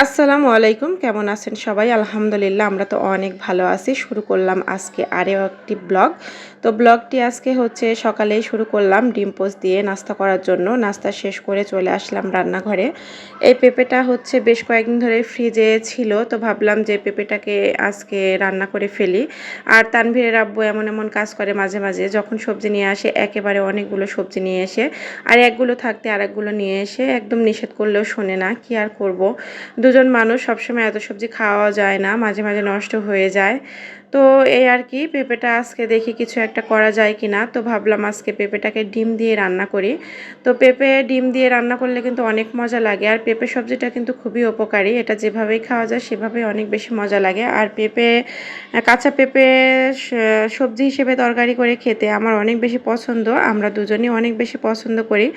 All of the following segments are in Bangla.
আসসালামু আলাইকুম, কেমন আছেন সবাই? আলহামদুলিল্লাহ আমরা তো অনেক ভালো আছি। শুরু করলাম আজকে আরও একটি ব্লগ। তো ব্লগটি আজকে হচ্ছে সকালেই শুরু করলাম ডিম পোস্ট দিয়ে নাস্তা করার জন্য। নাস্তা শেষ করে চলে আসলাম রান্নাঘরে। এই পেঁপেটা হচ্ছে বেশ কয়েকদিন ধরে ফ্রিজে ছিল, তো ভাবলাম যে পেঁপেটাকে আজকে রান্না করে ফেলি। আর তানভীরের আব্বু এমন এমন কাজ করে মাঝে মাঝে, যখন সবজি নিয়ে আসে একেবারে অনেকগুলো সবজি নিয়ে এসে আর একগুলো থাকতে আরেকগুলো নিয়ে এসে একদম নিষেধ করলেও শোনে না। কি আর করব, দুজন মানুষ, সবসময় এত সবজি খাওয়া যায় না, মাঝে মাঝে নষ্ট হয়ে যায়। তো এই আর কি, পেঁপেটা আজকে দেখি কিছু একটা করা যায় কিনা। তো ভাবলাম আজকে পেঁপেটাকে ডিম দিয়ে রান্না করি। তো পেঁপে ডিম দিয়ে রান্না করলে কিন্তু অনেক মজা লাগে। আর পেঁপে সবজিটা কিন্তু খুবই উপকারী, এটা যেভাবেই খাওয়া যায় সেভাবেই অনেক বেশি মজা লাগে। আর পেঁপে, কাঁচা পেঁপে সবজি হিসেবে তরকারি করে খেতে আমার অনেক বেশি পছন্দ, আমরা দুজনেই অনেক বেশি পছন্দ করি।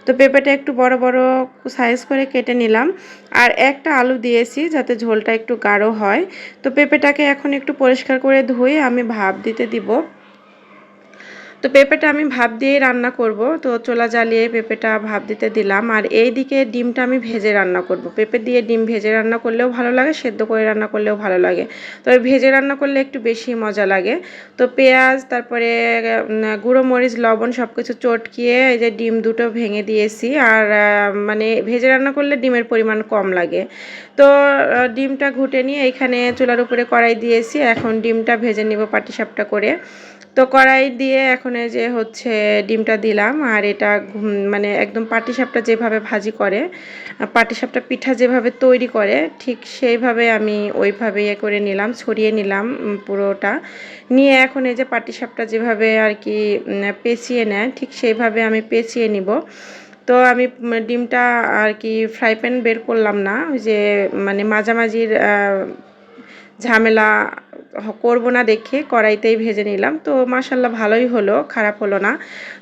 তো পেঁপেটা একটু বড় বড় সাইজ করে কেটে নিলাম। আর একটা আলু দিয়েছি যাতে ঝোলটা একটু গাঢ় হয়। তো পেঁপেটাকে এখন একটু পরিষ্কার করে ধুয়ে আমি ভাপ দিতে দিব। তো পেঁপেটা আমি ভাপ দিয়েই রান্না করব। তো চুলা জ্বালিয়ে পেঁপেটা ভাপ দিতে দিলাম। আর এই দিকে ডিমটা আমি ভেজে রান্না করব। পেঁপে দিয়ে ডিম ভেজে রান্না করলেও ভালো লাগে, সেদ্ধ করে রান্না করলেও ভালো লাগে। তবে ভেজে রান্না করলে একটু বেশি মজা লাগে। তো পেঁয়াজ, তারপরে গুঁড়ো মরিচ, লবণ সব কিছু চটকিয়ে এই যে ডিম দুটো ভেঙে দিয়েছি। আর মানে ভেজে রান্না করলে ডিমের পরিমাণ কম লাগে। তো ডিমটা ঘুটে নিয়ে এখানে চুলার উপরে কড়াই দিয়েছি। এখন ডিমটা ভেজে নিব পাটিসাপটা করে। তো কড়াই দিয়ে এখন এই যে হচ্ছে ডিমটা দিলাম। আর এটা মানে একদম পাটিসাপটা যেভাবে ভাজি করে, পাটিসাপটা পিঠা যেভাবে তৈরি করে ঠিক সেইভাবে আমি ওইভাবে ইয়ে করে নিলাম, ছড়িয়ে নিলাম পুরোটা নিয়ে। এখন এই যে পাটিসাপটা যেভাবে আর কি পেঁচিয়ে নেয় ঠিক সেইভাবে আমি পেঁচিয়ে নিব। তো আমি ডিমটা আর কি ফ্রাই প্যান বের করলাম না, ওই যে মানে মাঝামাঝির ঝামেলা করব না দেখে কড়াইতেই ভেজে নিলাম। তো মাশাল্লাহ ভালোই হলো, খারাপ হলো না।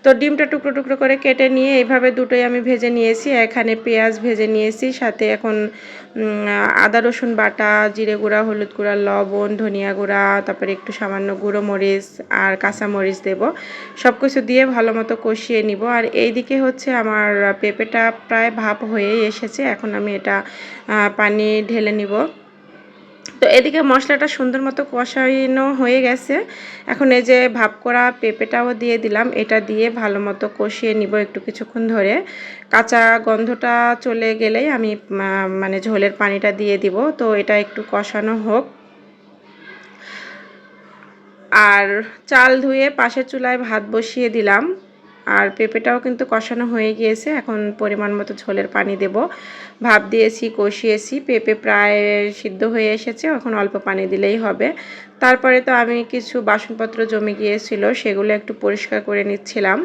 তো ডিমটা টুকরো টুকরো করে কেটে নিয়ে এইভাবে দুটোই আমি ভেজে নিয়েছি। এখানে পেঁয়াজ ভেজে নিয়েছি, সাথে এখন আদা রসুন বাটা, জিরে গুঁড়া, হলুদ গুঁড়া, লবণ, ধনিয়া গুঁড়া, তারপরে একটু সামান্য গুঁড়ো মরিচ আর কাঁচা মরিচ দেব। সব কিছু দিয়ে ভালো মতো কষিয়ে নিব। আর এইদিকে হচ্ছে আমার পেঁপেটা প্রায় ভাপ হয়েই এসেছে, এখন আমি এটা পানি ঢেলে নিব। তো এদিকে মশলাটা সুন্দর মতো কষানো হয়ে গেছে। এখন এই যে ভাপ করা পেঁপেটাও দিয়ে দিলাম, এটা দিয়ে ভালো মতো কষিয়ে নিব একটু কিছুক্ষণ ধরে। কাঁচা গন্ধটা চলে গেলেই আমি মানে ঝোলের পানিটা দিয়ে দিব। তো এটা একটু কষানো হোক। আর চাল ধুয়ে পাশের চুলায় ভাত বসিয়ে দিলাম। আর পেঁপেটাও কিন্তু কষানো হয়ে গিয়েছে, এখন পরিমাণ মতো ঝোলের পানি দেব। ভাপ দিয়েছি, কষিয়েছি, পেঁপে প্রায় সিদ্ধ হয়ে এসেছে, এখন অল্প পানি দিলেই হবে। তারপরে তো আমি কিছু বাসনপত্র জমে গিয়েছিল, সেগুলো একটু পরিষ্কার করে নিচ্ছিলাম।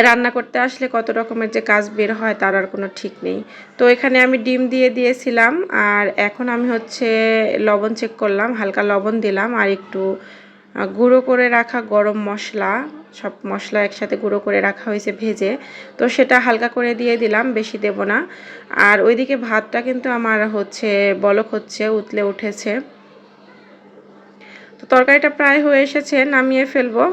রান্না করতে আসলে কত রকমের যে কাজ বের হয় তার আর কোনো ঠিক নেই। তো এখানে আমি ডিম দিয়ে দিয়েছিলাম। আর এখন আমি হচ্ছে লবণ চেক করলাম, হালকা লবণ দিলাম। আর একটু গুঁড়ো করে রাখা গরম মশলা, সব মশলা একসাথে গুঁড়ো করে রাখা হয়েছে ভেজে, তো সেটা হালকা করে দিয়ে দিলাম, বেশি দেব না। আর ওইদিকে ভাতটা কিন্তু আমার হচ্ছে বলক হচ্ছে, উতলে উঠেছে। তো তরকারিটা প্রায় হয়ে এসেছে, নামিয়ে ফেলবো।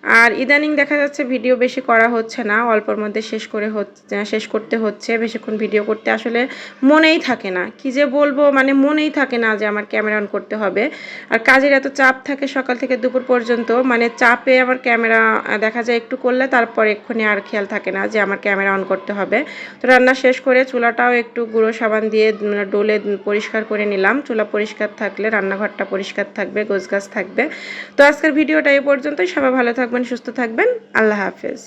আর ইদানিং দেখা যাচ্ছে ভিডিও বেশি করা হচ্ছে না, অল্পর মধ্যে শেষ করতে হচ্ছে। বেশিক্ষণ ভিডিও করতে আসলে মনেই থাকে না, কি যে বলবো, মানে মনেই থাকে না যে আমার ক্যামেরা অন করতে হবে। আর কাজের এত চাপ থাকে সকাল থেকে দুপুর পর্যন্ত, মানে চাপে আমার ক্যামেরা দেখা যায় একটু করলে তারপর এক্ষুনি আর খেয়াল থাকে না যে আমার ক্যামেরা অন করতে হবে। তো রান্না শেষ করে চুলাটাও একটু গুঁড়ো সাবান দিয়ে ডলে পরিষ্কার করে নিলাম। চুলা পরিষ্কার থাকলে রান্নাঘরটা পরিষ্কার থাকবে, গোছগাছ থাকবে। তো আজকের ভিডিওটা এই পর্যন্তই। সবাই ভালো থাকবেন, সুস্থ থাকবেন। আল্লাহ হাফেজ।